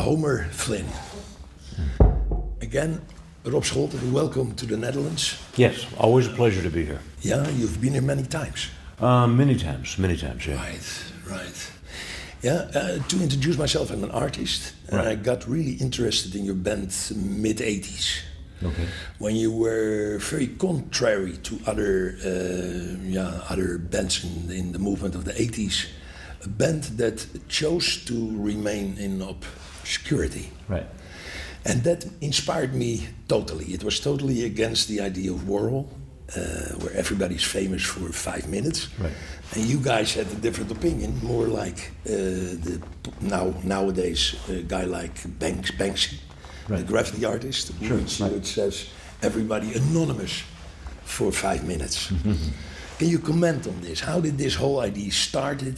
Homer Flynn. Again, Rob Scholten, welcome to the Netherlands. Yes, always a pleasure to be here. Yeah, you've been here many times. Many times, yeah. Right. Yeah, to introduce myself, I'm an artist, and Right. I got really interested in your band mid-80s. Okay. When you were very contrary to other bands in the movement of the 80s, a band that chose to remain in obscurity. Right. And that inspired me totally. It was totally against the idea of whirl, where everybody's famous for 5 minutes. Right. And you guys had a different opinion, more like nowadays a guy like Banksy, Right. the graffiti artist, Sure, which right. says everybody anonymous for 5 minutes. Can you comment on this? How did this whole idea started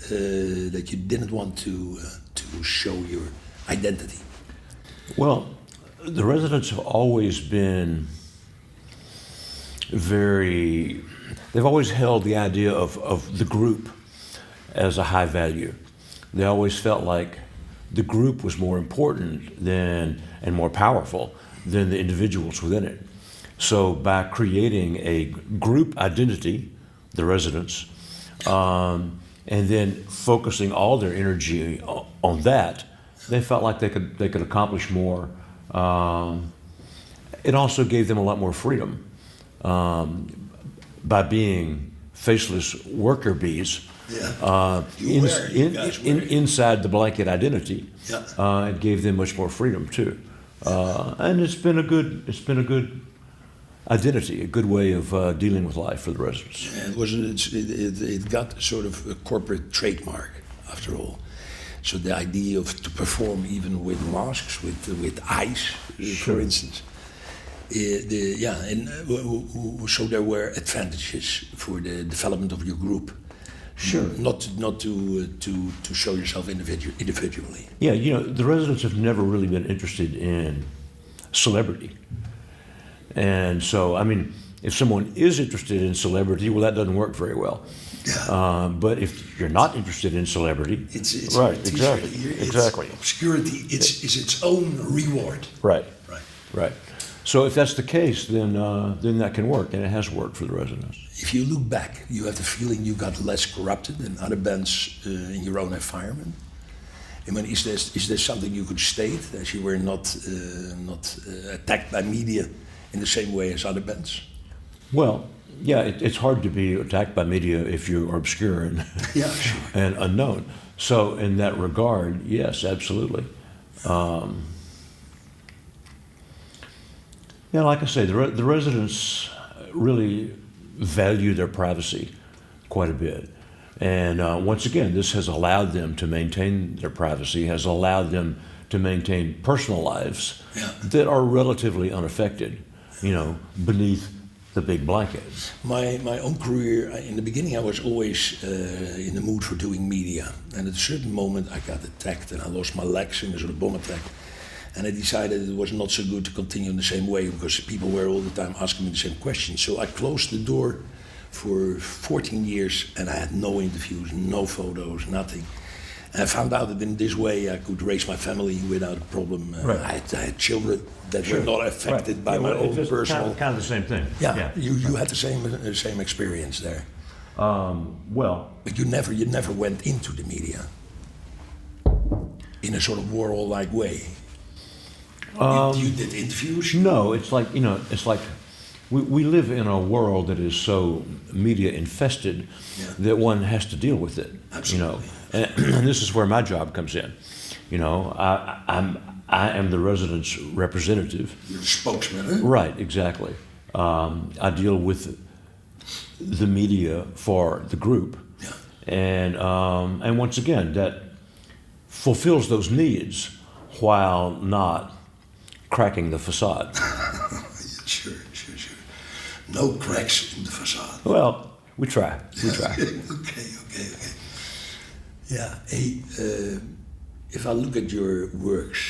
that you didn't want to show your identity? Well, the residents have always been they've always held the idea of the group as a high value. They always felt like the group was more important and more powerful than the individuals within it. So by creating a group identity, the residents, and then focusing all their energy on that, they felt like they could accomplish more. It also gave them a lot more freedom by being faceless worker bees. Yeah. Inside the blanket identity, Yeah. it gave them much more freedom too, and it's been a good identity, a good way of dealing with life for the residents. Yeah, it got sort of a corporate trademark after all. So the idea of to perform even with masks, with ice, for instance. So there were advantages for the development of your group. Sure. Not to show yourself individually. Yeah, the residents have never really been interested in celebrity. And so, I mean, if someone is interested in celebrity, well, that doesn't work very well. Yeah. But if you're not interested in celebrity, It's right, it's exactly. Obscurity is its own reward. Right. Right. So if that's the case, then that can work, and it has worked for the residents. If you look back, you have the feeling you got less corrupted than other bands in your own environment. I mean, is there something you could state, as you were not attacked by media in the same way as other bands? Well, yeah, it's hard to be attacked by media if you are obscure and Yeah, sure. and unknown. So in that regard, yes, absolutely. Yeah, like I say, the residents really value their privacy quite a bit. And once again, this has allowed them to maintain their privacy, has allowed them to maintain personal lives that are relatively unaffected, beneath the big blanket. My own career, in the beginning, I was always in the mood for doing media. And at a certain moment, I got attacked and I lost my legs in a sort of bomb attack. And I decided it was not so good to continue in the same way because people were all the time asking me the same questions. So I closed the door for 14 years and I had no interviews, no photos, nothing. And I found out that in this way I could raise my family without a problem. Right. I had children that were not affected by my own personal... Kind of the same thing. Yeah. You had the same experience there. Well, But you never went into the media in a sort of whirl-like way. You did interviews? no, it's like we live in a world that is so media infested that one has to deal with it. Absolutely. And this is where my job comes in. I am the residents' representative. You're the spokesman, huh? Right, exactly. I deal with the media for the group, and once again, that fulfills those needs while not cracking the facade. Sure. No cracks in the facade. Well, we try. Okay. Yeah. Hey, if I look at your works,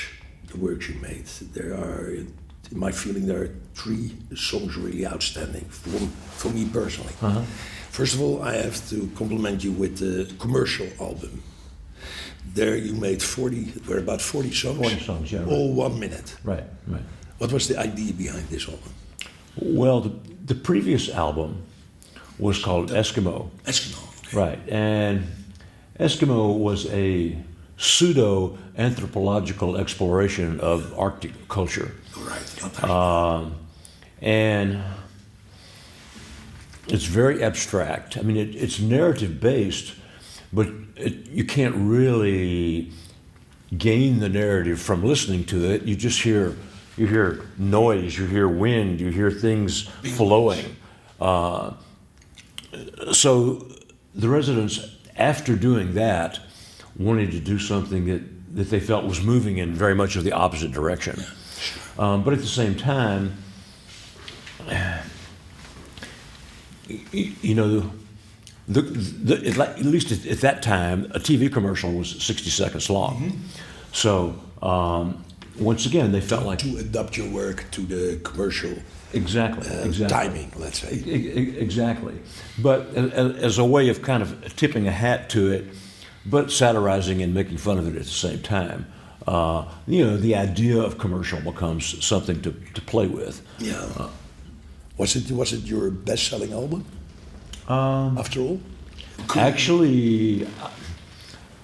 the works you made, there are, in my feeling, there are 3 songs really outstanding for me personally. First of all, I have to compliment you with the commercial album. There you made 40, were about 40 songs. 40 songs, yeah. Right. All 1 minute. Right, right. What was the idea behind this album? Well, the previous album was called Eskimo. Eskimo. Okay. Right, and Eskimo was a pseudo-anthropological exploration of Arctic culture. Right. And it's very abstract. I mean, it's narrative-based, but you can't really gain the narrative from listening to it. You just hear noise, you hear wind, you hear things flowing. So the residents, after doing that, wanted to do something that they felt was moving in very much of the opposite direction. But at the same time, you know, at least at that time, a TV commercial was 60 seconds long. Mm-hmm. So once again, they felt like to adapt your work to the commercial exactly timing, let's say. Exactly, but as a way of kind of tipping a hat to it, but satirizing and making fun of it at the same time. You know, the idea of commercial becomes something to play with. Yeah. Was it your best-selling album? After all, actually,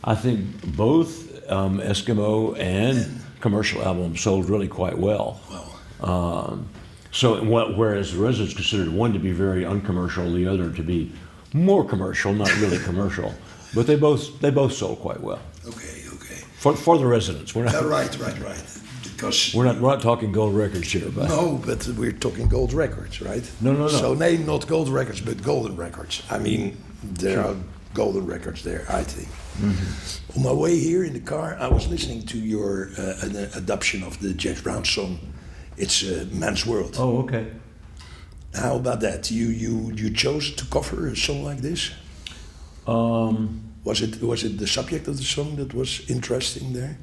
I think both Eskimo and commercial albums sold really quite well. Wow. Whereas the Residents considered one to be very uncommercial, the other to be more commercial, not really commercial, but they both sold quite well. Okay. For the Residents, we're not. Right. Because we're not talking gold records here, but no, but we're talking gold records, right? No. So not gold records, but golden records. I mean, there are golden records there, I think. Mm-hmm. On my way here in the car, I was listening to your adaptation of the James Brown song. It's Man's World. Oh, okay. How about that? You chose to cover a song like this? Was it the subject of the song that was interesting there?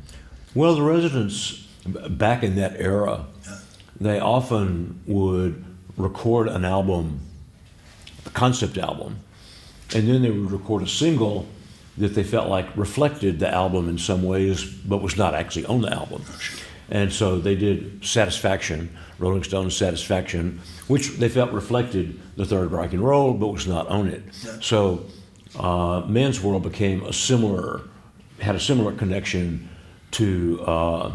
Well, the Residents back in that era, they often would record an album, a concept album, and then they would record a single that they felt like reflected the album in some ways, but was not actually on the album. Oh, sure. And so they did Satisfaction, Rolling Stones' Satisfaction, which they felt reflected the Third Reich and Roll, but was not on it. Yeah. So Man's World became had a similar connection to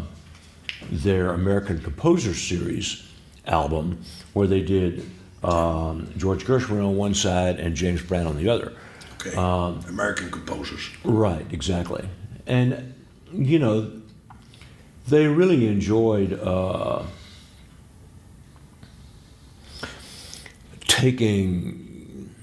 their American Composers Series album, where they did George Gershwin on one side and James Brown on the other. Okay. American composers. Right, exactly. And, you know, they really enjoyed taking.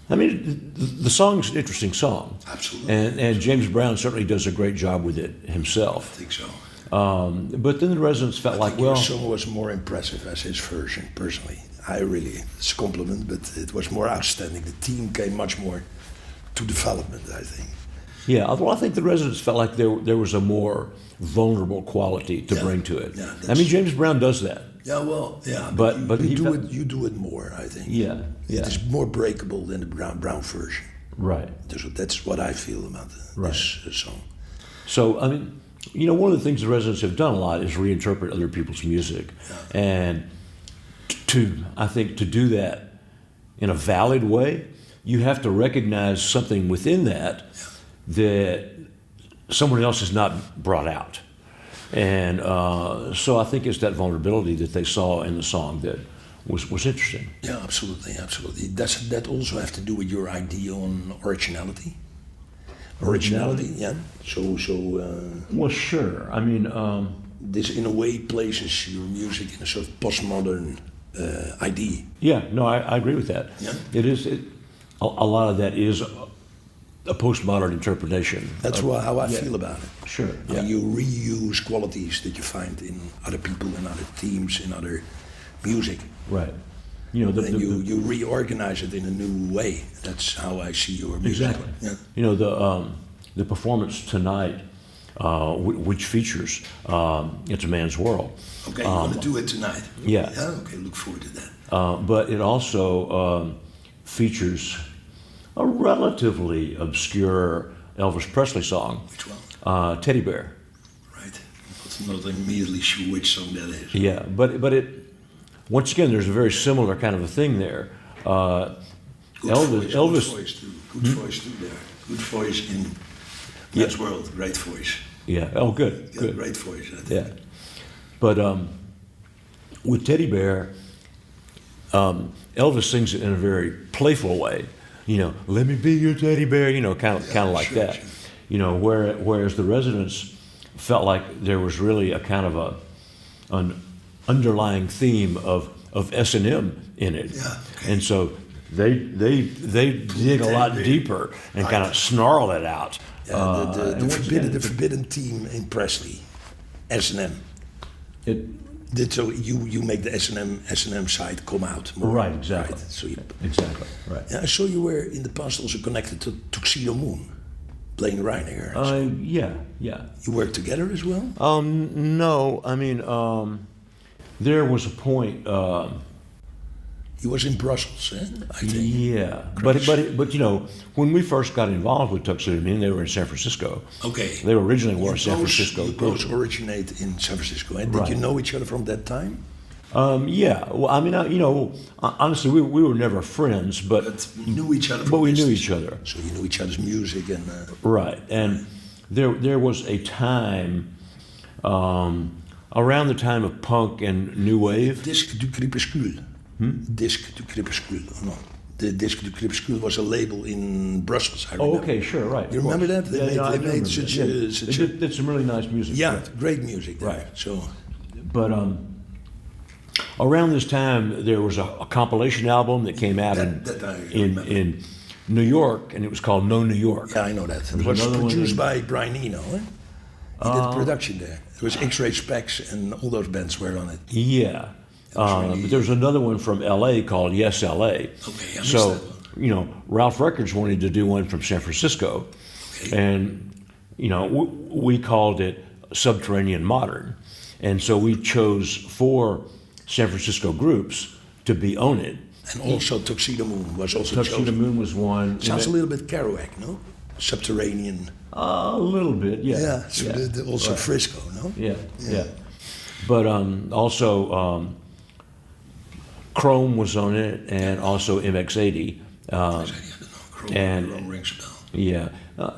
I mean, the song's an interesting song. Absolutely. And James Brown certainly does a great job with it himself. I think so. But then the Residents felt like, well, your song was more impressive as his version, personally. It's a compliment, but it was more outstanding. The team came much more to development, I think. Yeah, well, I think the Residents felt like there was a more vulnerable quality to bring to it. Yeah, I mean, James Brown does that. Yeah, well, yeah, but you do it more, I think. Yeah. It is more breakable than the Brown version. Right. That's what I feel about this song. So, I mean, you know, one of the things the Residents have done a lot is reinterpret other people's music. Yeah. And I think to do that in a valid way, you have to recognize something within that that someone else has not brought out. And so I think it's that vulnerability that they saw in the song that was interesting. Yeah, absolutely. Does that also have to do with your idea on originality? Originality, yeah. Well, sure. I mean, this in a way places your music in a sort of postmodern idea. Yeah, no, I agree with that. Yeah. A lot of that is a postmodern interpretation. That's how I feel about it. Sure. Yeah. You reuse qualities that you find in other people, in other teams, in other music. Right. You know, you reorganize it in a new way. That's how I see your music. Exactly. Yeah. You know, the performance tonight, which features It's a Man's World. Okay, you're going to do it tonight. Yeah. Okay, look forward to that. But it also features a relatively obscure Elvis Presley song, Which one? Teddy Bear. Right. Not immediately sure which song that is. Yeah, but it once again there's a very similar kind of a thing there. Good Elvis voice too. Good voice too there. Good voice in Man's World. Great voice. Yeah. Oh, good. Yeah, Good. great voice. I think. Yeah. But with Teddy Bear, Elvis sings it in a very playful way. You know, let me be your teddy bear. You know, kind of like sure, that. sure. You know, whereas the Residents felt like there was really a kind of an underlying theme of S&M in it, Yeah, okay. and so they dig a lot deeper and kind of snarl it out. Yeah, the and once forbidden, again, the forbidden team in Presley, S&M. it, So you make the S&M side come out more. Right, exactly. Right? So you, exactly right. yeah, I saw you were in the past also connected to Tuxedo Moon, playing Reiniger. Yeah. You worked together as well? No, I mean, there was a point. He was in Brussels, I think. Yeah, but you know, when we first got involved with Tuxedo Moon, they were in San Francisco. Okay. They originally were a San both- Francisco You group. both originate in San Francisco. And did Right. you know each other from that time? Yeah, well, I mean, you know, honestly, we were never friends, but You knew each other. but from we knew distance. each other. So you knew each other's music and. Right, and there was a time around the time of punk and new wave. Disque du Crépuscule. Disque du Crépuscule. Oh, no. The Disque du Crépuscule was a label in Brussels. I remember. Oh, okay, sure, right. You of remember course. that? They Yeah, made- no, I they do made remember such that. a- Yeah. such They a- did some really nice music. Yeah, great music there. Right. So But around this time, there was a compilation album that came out That I in remember. New York, and it was called No New York. yeah, I know that. It There's was another one produced in- by Brian Eno. He did the production there. It was X-Ray Specs and all those bands were on it. Yeah. really- But there was another one from L.A. called Yes L.A. Okay, I missed So, that one. you know, Ralph Records wanted to do one from San Francisco, Okay. and you know, we called it Subterranean Modern, and so we chose 4 San Francisco groups to be on it. And also Tuxedo Moon was also Tuxedo chosen. Moon was one. Sounds a little bit Kerouac, no? Subterranean. A little bit, yeah. Yeah, so also right. Frisco, no? Yeah. But also Chrome was on it, and also MX80. I don't know. and- Chrome rings a bell. Yeah,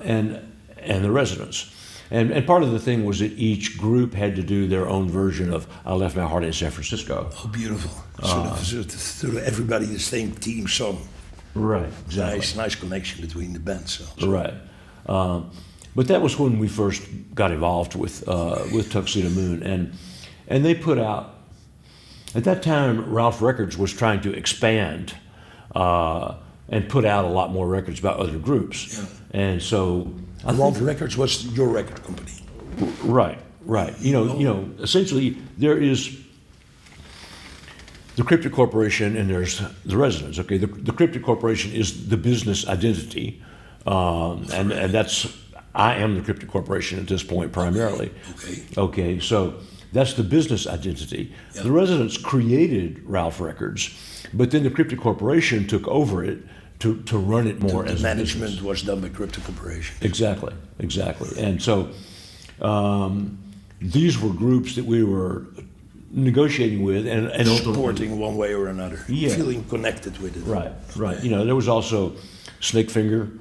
and the Residents. And part of the thing was that each group had to do their own version of "I Left My Heart in San Francisco." Oh, beautiful. So everybody the same team song. Right, exactly. Nice connection between the bands. So. Right. But that was when we first got involved with Tuxedo Moon, and they put out. At that time, Ralph Records was trying to expand and put out a lot more records about other groups, Yeah. and so. I Ralph think- Records was your record company. Right. You know, essentially there is the Cryptic Corporation and there's the Residents. Okay, the Cryptic Corporation is the business identity, and that's I am the Cryptic Corporation at this point primarily. Okay. Okay, so that's the business identity. Yeah. The Residents created Ralph Records, but then the Cryptic Corporation took over it to run it more The as a management business. was done by Crypto Corporation. Exactly. And so these were groups that we were negotiating with and ultimately- Supporting one way or another. Yeah. Feeling connected with it. Right. You know, there was also Snakefinger,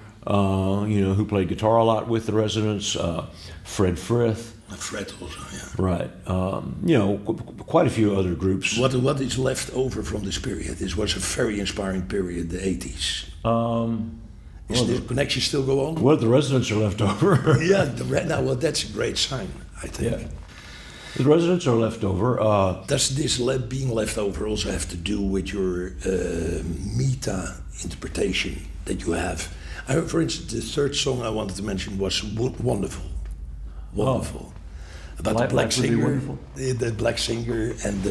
you know, who played guitar a lot with the Residents, Fred Frith. Fred also, yeah. Right. You know, quite a few other groups. What is left over from this period? This was a very inspiring period, the 80s. Is the connection still go on? Well, the Residents are left over. Yeah, now, well, that's a great sign, I think. Yeah. The Residents are left over. Does this being left over also have to do with your meta interpretation that you have? For instance, the third song I wanted to mention was Wonderful. Wonderful. About the Life black would be singer, wonderful? the black singer, and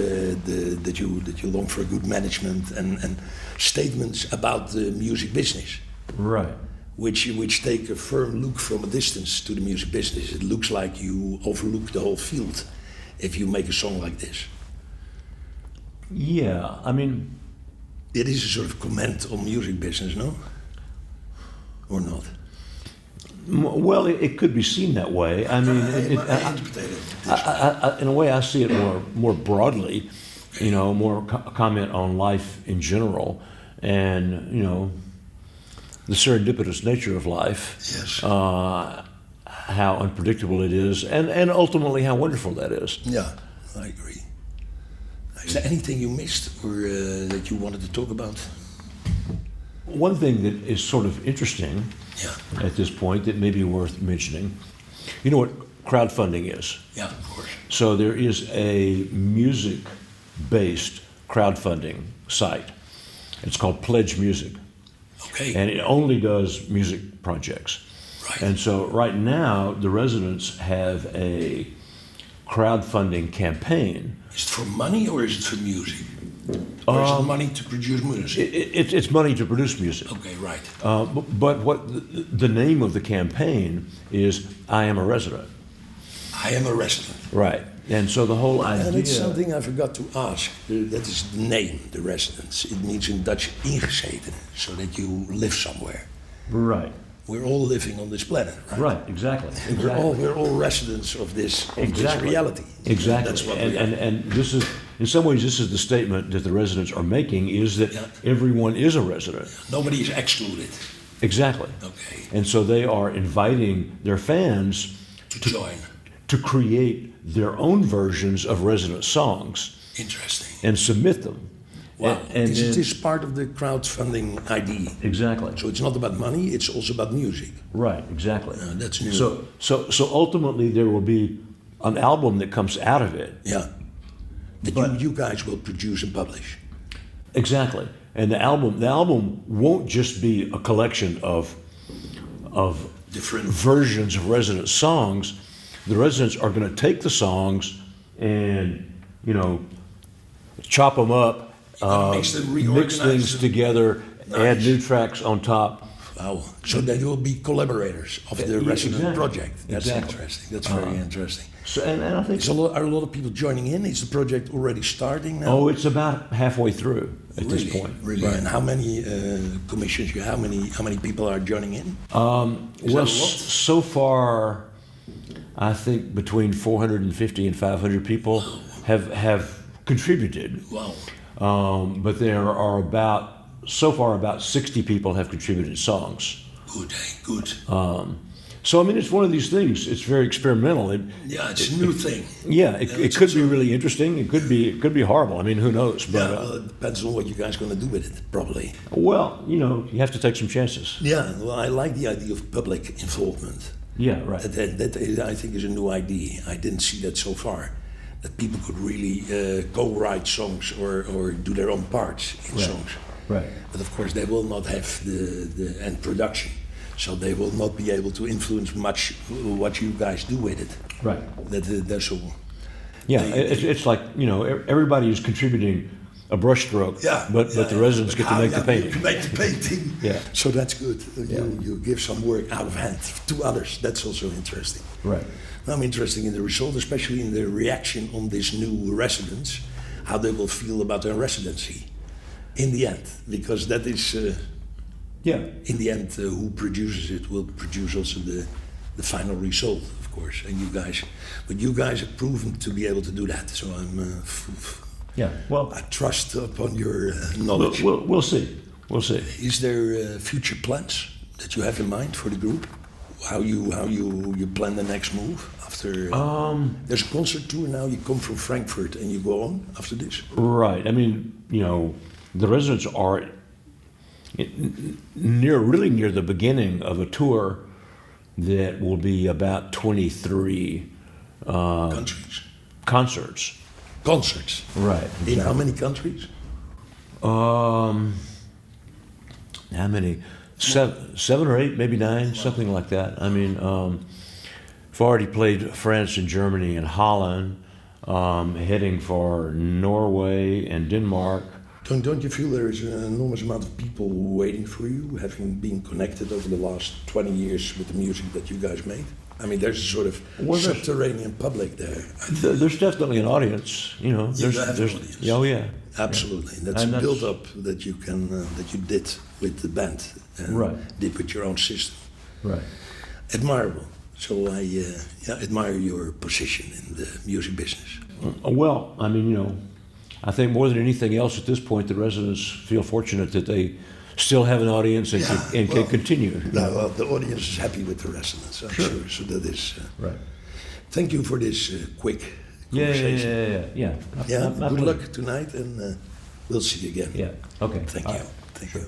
that you long for good management and statements about the music business, Right. which take a firm look from a distance to the music business. It looks like you overlook the whole field if you make a song like this. Yeah. I mean, It is a sort of comment on music business, no? Or not? Well, it could be seen that way. I mean, I interpret it this way. in a way, I see it more broadly. You know, more comment on life in general, and you know, the serendipitous nature of life. Yes. How unpredictable it is, and ultimately how wonderful that is. Yeah, I agree. Is there anything you missed or that you wanted to talk about? One thing that is sort of interesting Yeah. at this point that may be worth mentioning, you know what crowdfunding is? Yeah, of course. So there is a music-based crowdfunding site. It's called Pledge Music, Okay. and it only does music projects. Right. And so right now, the residents have a crowdfunding campaign. Is it for money or is it for music? Or is it money to produce music? It's money to produce music. Okay, right. But what the name of the campaign is I Am a Resident. I am a resident. Right. And so the whole idea... And it's something I forgot to ask. That is the name, the residence. It means in Dutch ingezeten, so that you live somewhere. Right. We're all living on this planet, right? Right, exactly. We're all residents of this reality. Exactly. That's what we are. And this is, in some ways, this is the statement that the residents are making, is that everyone is a resident. Nobody is excluded. Exactly. Okay. And so they are inviting their fans To join. to create their own versions of resident songs Interesting. and submit them. Wow. And Is then- this part of the crowdfunding idea? Exactly. So it's not about money, it's also about music. Right, exactly. That's new. So ultimately there will be an album that comes out of it. Yeah. That But- you guys will produce and publish. Exactly. And the album won't just be a collection of Different. versions of resident songs. The residents are going to take the songs and, you know, chop them up, mix them, mix reorganize things them. together, add Nice. new tracks on top. Wow. So they will be collaborators of the resident exactly. project. That's Exactly. interesting. That's very interesting. So, and I think Are a lot of people joining in? Is the project already starting now? oh, it's about halfway through at this point. Really? Right. And how many commissions you? How many people are joining in? Is Well, that a lot? so far, I think between 450 and 500 people have contributed. Wow. But there are about 60 people have contributed songs. Good. Good. So I mean, it's one of these things. It's very experimental. Yeah, it's a new thing. Yeah, it it's could be also- really interesting. It could be horrible. I mean, who knows? But Yeah, well, it depends on what you guys are going to do with it, probably. well, you know, you have to take some chances. Yeah, well, I like the idea of public involvement. Yeah, right. That I think is a new idea. I didn't see that so far. That people could really co-write songs or do their own parts in songs. Right. But of course, they will not have the end production. So they will not be able to influence much what you guys do with it. Right. That's all. Yeah, it's like, you know, everybody is contributing a brushstroke, but the residents get to make the painting. You make the painting. Yeah. So that's good. You give some work out of hand to others. That's also interesting. Right. I'm interested in the result, especially in the reaction on this new residents, how they will feel about their residency in the end, because that is, in the end, who produces it will produce also the final result, of course. And you guys have proven to be able to do that. So Yeah. Well, I trust upon your knowledge. we'll see. We'll see. Is there future plans that you have in mind for the group? How you plan the next move after? There's a concert tour now. You come from Frankfurt and you go on after this. Right. I mean, you know, the residents are really near the beginning of a tour that will be about 23 Countries. concerts. Concerts. Right. In how many countries? How many? Seven or eight, maybe nine, something like that. I mean, I've already played France and Germany and Holland, heading for Norway and Denmark. Don't you feel there is an enormous amount of people waiting for you, having been connected over the last 20 years with the music that you guys made? I mean, there's a sort of subterranean public there. There's definitely an audience, you know. You have an audience. Oh yeah, Absolutely. That's a build-up that you can that you did with the band and Right. did with your own system. right. admirable. So I admire your position in the music business. Well, I mean, I think more than anything else at this point, the residents feel fortunate that they still have an audience and can continue. No, well, the audience is happy with the residents, I'm sure. So that is Right. Thank you for this quick conversation. Yeah. Yeah. My Good pleasure. luck tonight, and we'll see you again. Yeah. Okay. Thank All you. right. Thank you.